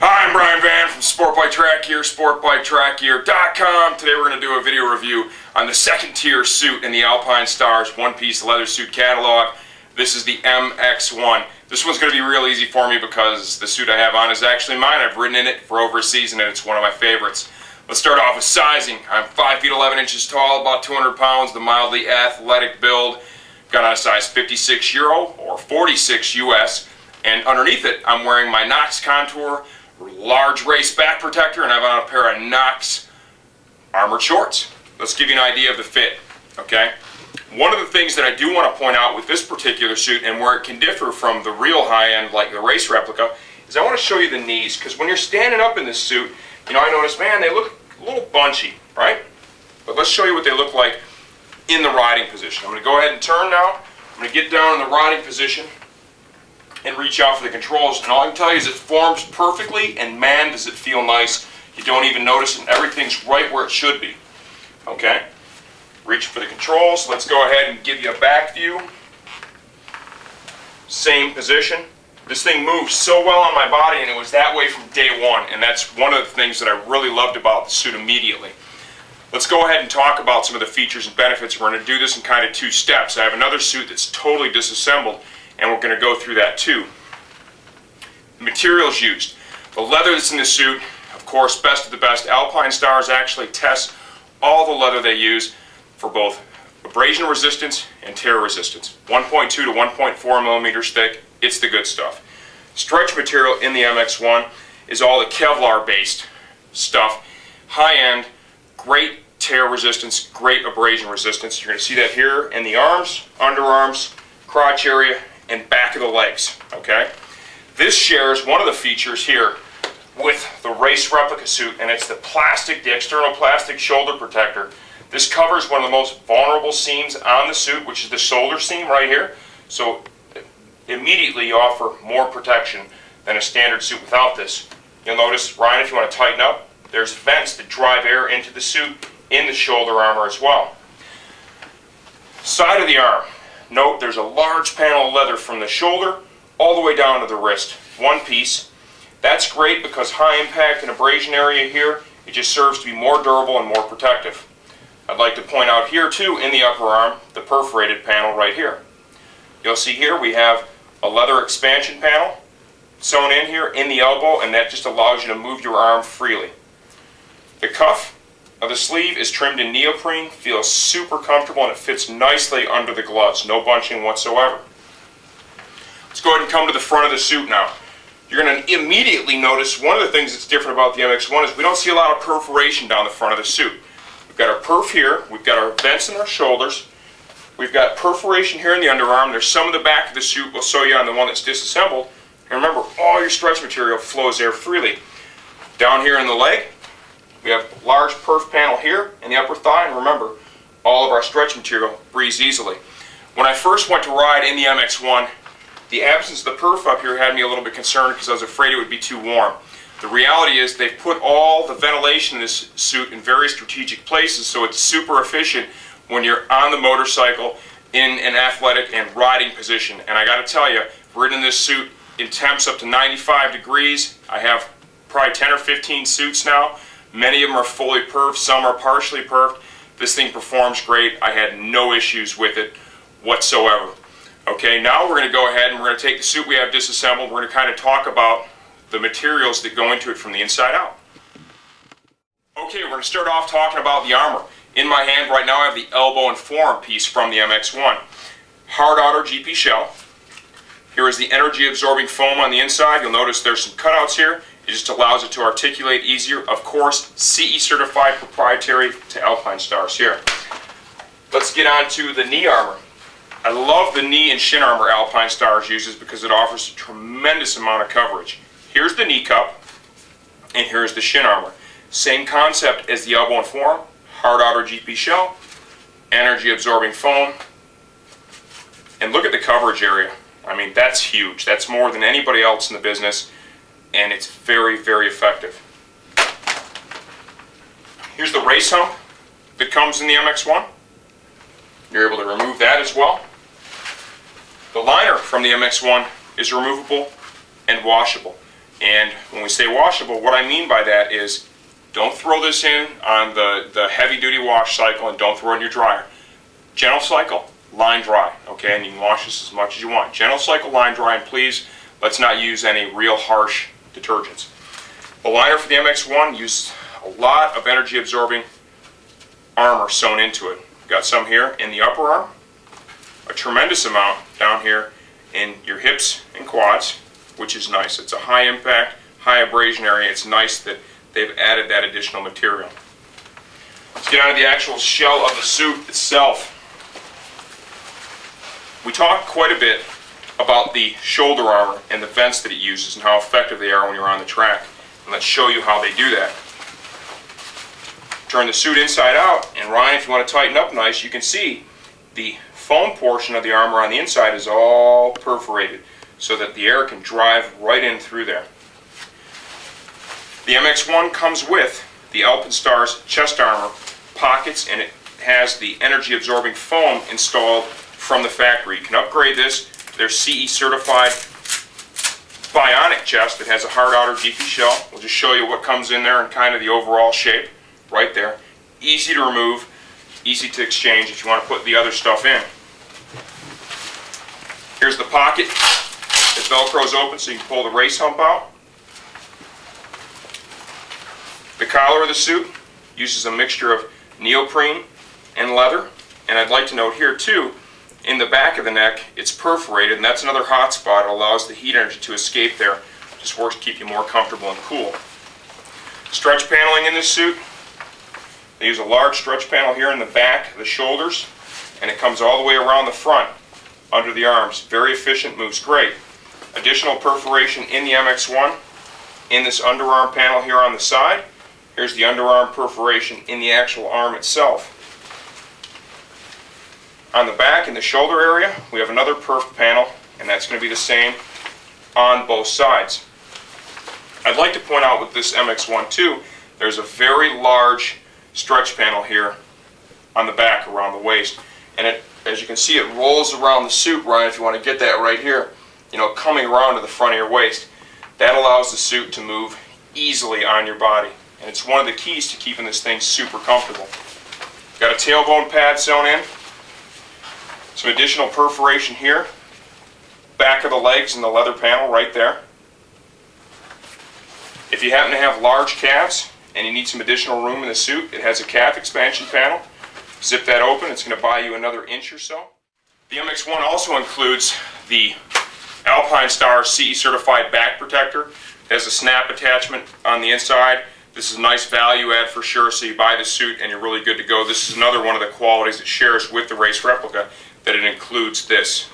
Hi, I'm Brian Van from Sport Bike Track Gear, sportbiketrackgear.com. Today we're going to do a video review on the second tier suit in the Alpinestars one-piece leather suit catalog. This is the MX-1. This one's going to be real easy for me because the suit I have on is actually mine. I've ridden in it for over a season and it's one of my favorites. Let's start off with sizing. I'm 5 feet 11 inches tall, about 200 pounds, the mildly athletic build. Got on a size 56 Euro or 46 US. And underneath it, I'm wearing my Nox Contour large race back protector, and I have on a pair of Nox armored shorts. Let's give you an idea of the fit, okay? One of the things that I do want to point out with this particular suit, and where it can differ from the real high-end, like the race replica, is I want to show you the knees, because when you're standing up in this suit, you know, I notice, man, they look a little bunchy, right? But let's show you what they look like in the riding position. I'm going to go ahead and turn now. I'm going to get down in the riding position and reach out for the controls, and all I can tell you is it forms perfectly, and man does it feel nice. You don't even notice it, and everything's right where it should be. Okay? Reach for the controls. Let's go ahead and give you a back view. Same position. This thing moves so well on my body, and it was that way from day one, and that's one of the things that I really loved about the suit immediately. Let's go ahead and talk about some of the features and benefits. We're going to do this in kind of two steps. I have another suit that's totally disassembled, and we're going to go through that too. The materials used. The leather that's in the suit, of course, best of the best. Alpinestars actually tests all the leather they use for both abrasion resistance and tear resistance. 1.2 to 1.4 millimeters thick. It's the good stuff. Stretch material in the MX-1 is all the Kevlar based stuff. High end, great tear resistance, great abrasion resistance. You're going to see that here in the arms, underarms, crotch area, and back of the legs, okay? This shares one of the features here with the race replica suit, and it's the plastic, the external plastic shoulder protector. This covers one of the most vulnerable seams on the suit, which is the shoulder seam right here. So immediately you offer more protection than a standard suit without this. You'll notice, Ryan, if you want to tighten up, there's vents that drive air into the suit in the shoulder armor as well. Side of the arm. Note there's a large panel of leather from the shoulder all the way down to the wrist. One piece. That's great because high impact and abrasion area here, it just serves to be more durable and more protective. I'd like to point out here too, in the upper arm, the perforated panel right here. You'll see here we have a leather expansion panel sewn in here in the elbow, and that just allows you to move your arm freely. The cuff of the sleeve is trimmed in neoprene, feels super comfortable, and it fits nicely under the gloves. No bunching whatsoever. Let's go ahead and come to the front of the suit now. You're going to immediately notice one of the things that's different about the MX-1 is we don't see a lot of perforation down the front of the suit. We've got our perf here, we've got our vents in our shoulders, we've got perforation here in the underarm, there's some of the back of the suit we'll show you on the one that's disassembled. And remember, all your stretch material flows air freely. Down here in the leg, we have a large perf panel here in the upper thigh, and remember, all of our stretch material breathes easily. When I first went to ride in the MX-1, the absence of the perf up here had me a little bit concerned because I was afraid it would be too warm. The reality is they've put all the ventilation in this suit in very strategic places, so it's super efficient when you're on the motorcycle in an athletic and riding position. And I got to tell you, riding in this suit in temps up to 95 degrees. I have probably 10 or 15 suits now. Many of them are fully perfed, some are partially perfed. This thing performs great. I had no issues with it whatsoever. Okay, now we're going to go ahead and we're going to take the suit we have disassembled. We're going to kind of talk about the materials that go into it from the inside out. Okay, we're going to start off talking about the armor. In my hand right now I have the elbow and forearm piece from the MX-1. Hard outer GP shell. Here is the energy absorbing foam on the inside. You'll notice there's some cutouts here. It just allows it to articulate easier. Of course, CE certified, proprietary to Alpinestars here. Let's get on to the knee armor. I love the knee and shin armor Alpinestars uses because it offers a tremendous amount of coverage. Here's the knee cup, and here's the shin armor. Same concept as the elbow and forearm. Hard outer GP shell, energy absorbing foam, and look at the coverage area. I mean, that's huge. That's more than anybody else in the business, and it's very, very effective. Here's the race hump that comes in the MX-1. You're able to remove that as well. The liner from the MX-1 is removable and washable. And when we say washable, what I mean by that is don't throw this in on the heavy-duty wash cycle and don't throw it in your dryer. Gentle cycle, line dry, okay? And you can wash this as much as you want. Gentle cycle, line dry, and please, let's not use any real harsh detergents. The liner for the MX-1 uses a lot of energy-absorbing armor sewn into it. Got some here in the upper arm, a tremendous amount down here in your hips and quads, which is nice. It's a high impact, high abrasion area. It's nice that they've added that additional material. Let's get on to the actual shell of the suit itself. We talked quite a bit about the shoulder armor and the vents that it uses and how effective they are when you're on the track. And let's show you how they do that. Turn the suit inside out, and Ryan, if you want to tighten up nice, you can see the foam portion of the armor on the inside is all perforated so that the air can drive right in through there. The MX-1 comes with the Alpinestars chest armor pockets, and it has the energy absorbing foam installed from the factory. You can upgrade this to their CE certified bionic chest that has a hard outer GP shell. We'll just show you what comes in there and kind of the overall shape right there. Easy to remove, easy to exchange if you want to put the other stuff in. Here's the pocket. It velcros open so you can pull the race hump out. The collar of the suit uses a mixture of neoprene and leather. And I'd like to note here too, in the back of the neck, it's perforated, and that's another hot spot. It allows the heat energy to escape there. Just works to keep you more comfortable and cool. Stretch paneling in this suit. They use a large stretch panel here in the back, the shoulders, and it comes all the way around the front, under the arms. Very efficient, moves great. Additional perforation in the MX-1 in this underarm panel here on the side. Here's the underarm perforation in the actual arm itself. On the back, in the shoulder area, we have another perf panel, and that's going to be the same on both sides. I'd like to point out with this MX-1 too, there's a very large stretch panel here on the back around the waist, and it, as you can see, it rolls around the suit, Ryan, if you want to get that right here, you know, coming around to the front of your waist. That allows the suit to move easily on your body, and it's one of the keys to keeping this thing super comfortable. Got a tailbone pad sewn in, some additional perforation here, back of the legs and the leather panel right there. If you happen to have large calves and you need some additional room in the suit, it has a calf expansion panel. Zip that open, it's going to buy you another inch or so. The MX-1 also includes the Alpinestars CE certified back protector. It has a snap attachment on the inside. This is a nice value add for sure, so you buy the suit and you're really good to go. This is another one of the qualities it shares with the race replica, that it includes this.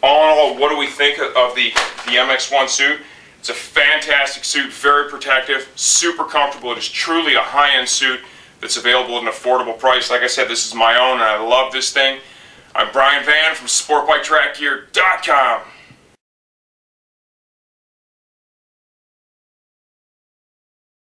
All in all, what do we think of the MX-1 suit? It's a fantastic suit, very protective, super comfortable. It is truly a high-end suit that's available at an affordable price. Like I said, this is my own, and I love this thing. I'm Brian Van from SportBikeTrackGear.com.